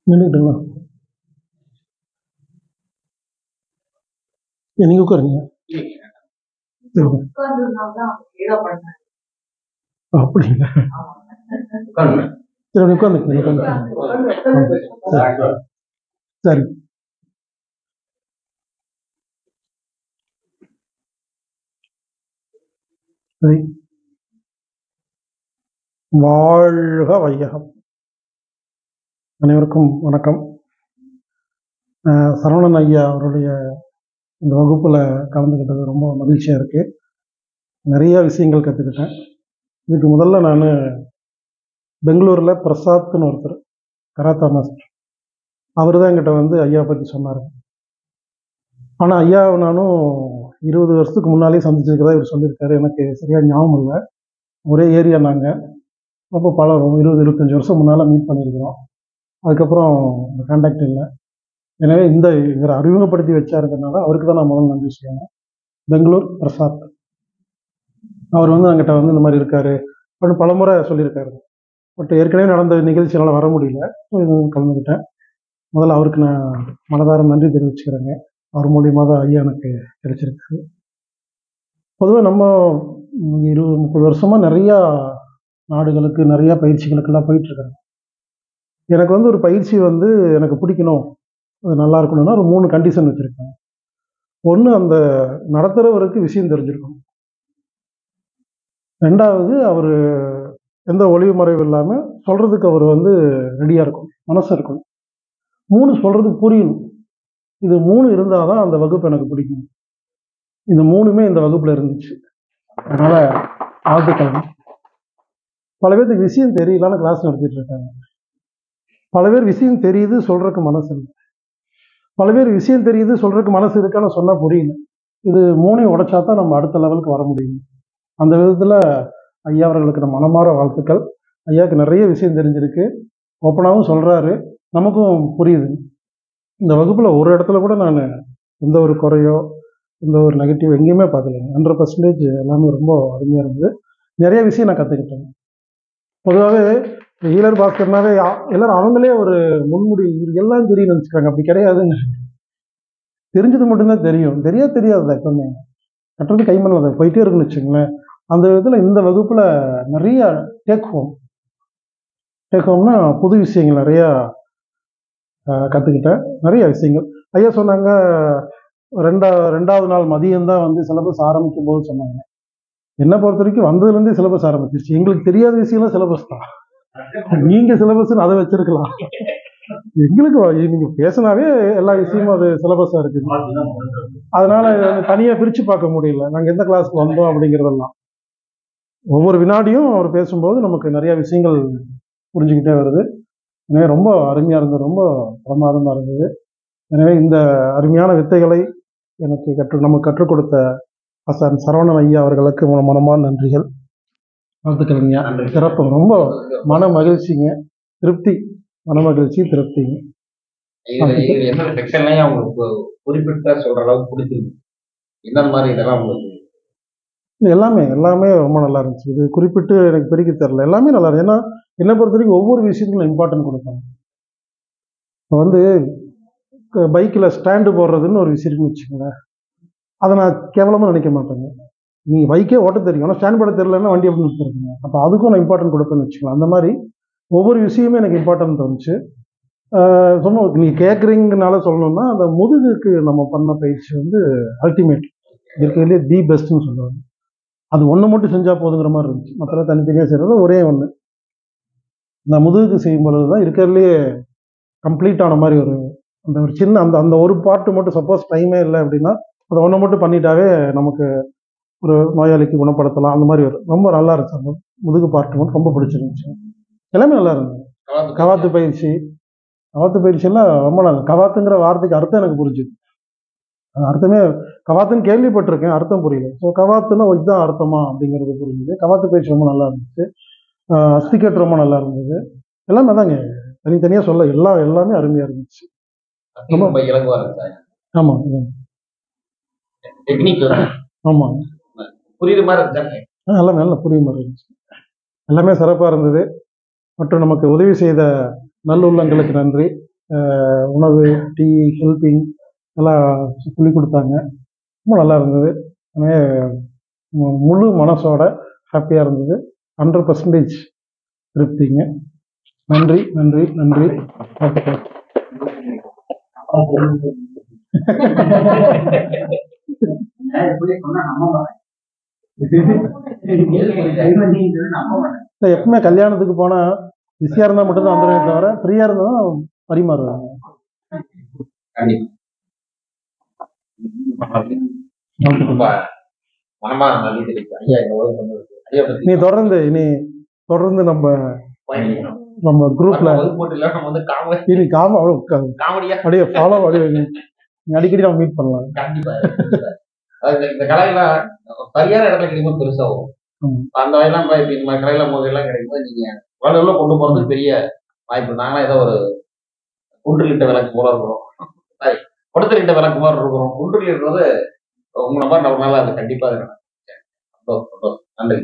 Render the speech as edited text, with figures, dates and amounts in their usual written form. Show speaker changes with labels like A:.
A: நின்றுட்டுங்களா? நீங்கள் உட்காருங்க. அப்படிங்களா? சரி, உட்காந்துக்குங்க. சரி. சரி. வாழ்க வையகம். அனைவருக்கும் வணக்கம். சரவணன் ஐயா அவருடைய இந்த வகுப்பில் கலந்துக்கிட்டது ரொம்ப மகிழ்ச்சியாக இருக்குது. நிறைய விஷயங்கள் கற்றுக்கிட்டேன். இதுக்கு முதல்ல நான் பெங்களூரில் பிரசாத்னு ஒருத்தர் கராத்தா மாஸ்டர், அவர் தான் என்கிட்ட வந்து ஐயா பற்றி சொன்னார். ஆனால் ஐயாவை நானும் 20 வருஷத்துக்கு முன்னாலே சந்திச்சிருக்கிறதா இவர் சொல்லியிருக்காரு. எனக்கு சரியாக ஞாபகம் இல்லை. ஒரே ஏரியா நாங்கள். ரொம்ப 20-25 வருஷம் முன்னால் மீட் பண்ணியிருக்கிறோம். அதுக்கப்புறம் இந்த கான்டாக்ட் இல்லை. எனவே இவரை அறிமுகப்படுத்தி வச்சாருக்கிறதுனால அவருக்கு தான் நான் முதல்ல நன்றி சொல்லணும். பெங்களூர் பிரசாத் அவர் வந்து என்கிட்ட வந்து இந்த மாதிரி இருக்காரு அப்படின்னு பலமுறை சொல்லியிருக்காரு. பட் ஏற்கனவே நடந்த நிகழ்ச்சியால் வர முடியல, கலந்துக்கிட்டேன். முதல்ல அவருக்கு நான் மனதார நன்றி தெரிவிச்சுக்கிறேங்க. அவர் மூலியமாக தான் ஐயா எனக்கு கிடைச்சிருக்கு. பொதுவாக நம்ம 20-30 வருஷமாக நிறையா நாடுகளுக்கு நிறையா பயிற்சிகளுக்கெல்லாம் போயிட்டுருக்காங்க. எனக்கு வந்து ஒரு பயிற்சி வந்து எனக்கு பிடிக்கணும், அது நல்லா இருக்கணும்னா ஒரு 3 கண்டிஷன் வச்சுருக்காங்க. ஒன்று, அந்த நடத்துகிறவருக்கு விஷயம் தெரிஞ்சிருக்கணும். ரெண்டாவது, அவர் எந்த ஒளிவு மறைவு இல்லாமல் சொல்கிறதுக்கு அவர் வந்து ரெடியாக இருக்கணும், மனசு இருக்கணும். 3, சொல்கிறதுக்கு புரியணும். இது 3 இருந்தால் தான் அந்த வகுப்பு எனக்கு பிடிக்கும். இந்த 3மே இந்த வகுப்பில் இருந்துச்சு. அதனால் வாழ்த்துக்கள். பல பேருக்கு விஷயம் தெரியலான்னு கிளாஸ் நடத்திட்டு இருக்காங்க. பல பேர் விஷயம் தெரியுது, சொல்கிறதுக்கு மனசு இல்லை. பல பேர் விஷயம் தெரியுது, சொல்கிறதுக்கு மனசு இருக்கான்னு சொன்னால் புரியல. இது 3ஐயும் உடைச்சா தான் நம்ம அடுத்த லெவலுக்கு வர முடியும். அந்த விதத்தில் ஐயா அவர்களுக்கு நம்ம மனமாற வாழ்த்துக்கள். ஐயாவுக்கு நிறைய விஷயம் தெரிஞ்சிருக்கு, ஓப்பனாகவும் சொல்கிறாரு, நமக்கும் புரியுது. இந்த வகுப்பில் ஒரு இடத்துல கூட நான் எந்த ஒரு குறையோ எந்த ஒரு நெகட்டிவ் எங்கேயுமே பார்க்கலைங்க. 100% எல்லாமே ரொம்ப அருமையாக இருந்தது. நிறைய விஷயம் நான் கற்றுக்கிட்டேன். பொதுவாகவே ஹீலர் பாஸ்கர்னாவே எல்லாரும் அவங்களே ஒரு முன்முடி எல்லாம் தெரியும் நினச்சிக்கிறாங்க. அப்படி கிடையாதுங்க. தெரிஞ்சது மட்டும்தான் தெரியும், தெரியாது எப்பவுமே. கட்டுறது கைமண் அதை போயிட்டே இருக்குன்னு வச்சுங்களேன். அந்த விதத்தில் இந்த வகுப்பில் நிறைய டேக் ஹோம்னா புது விஷயங்கள் நிறையா கற்றுக்கிட்டேன். நிறைய விஷயங்கள் ஐயா சொன்னாங்க. ரெண்டாவது நாள் மதியம்தான் வந்து சிலபஸ் ஆரம்பிக்கும் போது சொன்னாங்க. என்னை பொறுத்த வரைக்கும் வந்ததுலேருந்தே சிலபஸ் ஆரம்பிச்சிருச்சு. எங்களுக்கு தெரியாத விஷயம்லாம் சிலபஸ் தான். நீங்கள் சிலபஸ்ன்னு அதை வச்சிருக்கலாம். எங்களுக்கு நீங்கள் பேசினாவே எல்லா விஷயமும் அது சிலபஸாக இருக்குது. அதனால் தனியாக பிரித்து பார்க்க முடியல நாங்கள் எந்த கிளாஸ்க்கு வந்தோம் அப்படிங்கிறதெல்லாம். ஒவ்வொரு வினாடியும் அவர் பேசும்போது நமக்கு நிறையா விஷயங்கள் புரிஞ்சுக்கிட்டே வருது. எனவே ரொம்ப அருமையாக இருந்தது, ரொம்ப பிரமாதமாக இருந்தது. எனவே இந்த அருமையான வித்தைகளை எனக்கு நமக்கு கற்றுக் கொடுத்த ஆசான் சரவணன் ஐயா அவர்களுக்கு மனமான நன்றிகள், வாழ்த்துக்கள்ங்க. சிறப்பு, ரொம்ப மன மகிழ்ச்சிங்க, திருப்தி, மன மகிழ்ச்சி, திருப்திங்க.
B: குறிப்பிட்ட சொல்ற அளவுக்கு பிடிச்சிருக்கு. என்ன மாதிரி இதெல்லாம் உங்களுக்கு
A: எல்லாமே ரொம்ப நல்லா இருந்துச்சு. இது குறிப்பிட்டு எனக்கு பிரிக்க தெரியல, எல்லாமே நல்லா இருந்துச்சு. ஏன்னா என்னை பொறுத்த வரைக்கும் ஒவ்வொரு விஷயத்துக்கும் இம்பார்ட்டன்ட் கொடுப்பாங்க. இப்போ வந்து பைக்கில் ஸ்டாண்டு போடுறதுன்னு ஒரு விஷயம் இருக்குன்னு வச்சுக்கோங்களேன். அதை நான் கேவலமாக நினைக்க மாட்டேங்க. நீங்கள் பைக்கே ஓட்ட தெரியும், ஆனால் ஸ்டாண்ட் போட தெரியலன்னா வண்டி எப்படி நிறுத்திருக்குங்க. அப்போ அதுக்கும் நான் இம்பார்ட்டன்ட் கொடுப்பேன்னு வச்சுக்கலாம். அந்த மாதிரி ஒவ்வொரு விஷயமே எனக்கு இம்பார்ட்டன்ட் தோணுச்சு. சொன்ன நீங்கள் கேட்குறீங்கனால சொல்லணும்னா, அந்த முதுகுக்கு நம்ம பண்ண பயிற்சி வந்து அல்டிமேட், இருக்கிறதுலே தி பெஸ்ட்னு சொல்லுவாங்க. அது ஒன்று மட்டும் செஞ்சால் போதுங்கிற மாதிரி இருந்துச்சு. மற்றெல்லாம் தனித்தனியாக செய்கிறது ஒரே ஒன்று. இந்த முதுகுக்கு செய்யும் பொழுது தான் இருக்கிறதுலே கம்ப்ளீட்டான மாதிரி அந்த ஒரு சின்ன அந்த ஒரு பார்ட்டு மட்டும், சப்போஸ் டைமே இல்லை அப்படின்னா அதை ஒன்று மட்டும் பண்ணிட்டாவே நமக்கு ஒரு நோயாளிக்கு குணப்படுத்தலாம். அந்த மாதிரி ரொம்ப நல்லா இருந்துச்சு. அந்த முதுகு பார்ட்டு மட்டும் ரொம்ப பிடிச்சிருந்துச்சு. எல்லாமே நல்லா இருந்தது. கவாத்து பயிற்சியெல்லாம் ரொம்ப நல்லா. கவாத்துங்கிற வார்த்தைக்கு அர்த்தம் எனக்கு புரிஞ்சுது. அர்த்தமே கவாத்துன்னு கேள்விப்பட்டிருக்கேன், அர்த்தம் புரியல. ஸோ கவாத்துன்னா இதுதான் அர்த்தமா அப்படிங்கிறது புரிஞ்சுது. கவாத்து பயிற்சி ரொம்ப நல்லா இருந்துச்சு. அஸ்திகேட் ரொம்ப நல்லா இருந்தது. எல்லாமே தாங்க, தனித்தனியாக சொல்ல எல்லாமே அருமையாக இருந்துச்சு.
B: ரொம்ப இலகுவா இருந்துச்சு.
A: ஆமாம் ஆமாம்,
B: புரியுற மாதிரி இருந்துச்சு.
A: எல்லாமே நல்லா புரியுற மாதிரி இருந்துச்சு. எல்லாமே சிறப்பாக இருந்தது. மற்றும் நமக்கு உதவி செய்த நல்லுள்ளங்களுக்கு நன்றி. உணவு, டீ, ஹெல்பிங் எல்லாம் சொல்லிக் கொடுத்தாங்க. ரொம்ப நல்லா இருந்தது. எனவே முழு மனசோட ஹாப்பியாக இருந்தது. 100% திருப்திங்க. நன்றி நன்றி நன்றி. எப்பவுமே கல்யாணத்துக்கு போனா பிஸியா இருந்தா மட்டும்தான் வந்துடுமே தவிர ஃப்ரீயா இருந்தாலும் பரிமாறுவாங்க. நீ தொடர்ந்து நம்ம குரூப்ல இனி அப்படியே ஃபாலோ அடிக்கடி நம்ம மீட் பண்ணலாம்.
B: இந்த கலையில சரியான இடத்துல கிடைக்கும் பெருசா வரும். அந்த வகையெல்லாம் இந்த மாதிரி கலையில எல்லாம் கிடைக்கும்போது நீங்க வேலை கொண்டு போறது பெரிய வாய்ப்பு. நாங்களாம் ஏதோ ஒரு குன்றிலிட்ட விளக்கு போல இருக்கிறோம், கொடுத்துலிட்ட விளக்கு மாதிரி இருக்கிறோம். குன்றில் இருக்கிறது உங்களை மாதிரி நம்ம மேல அது கண்டிப்பா இருக்கணும். நன்றி.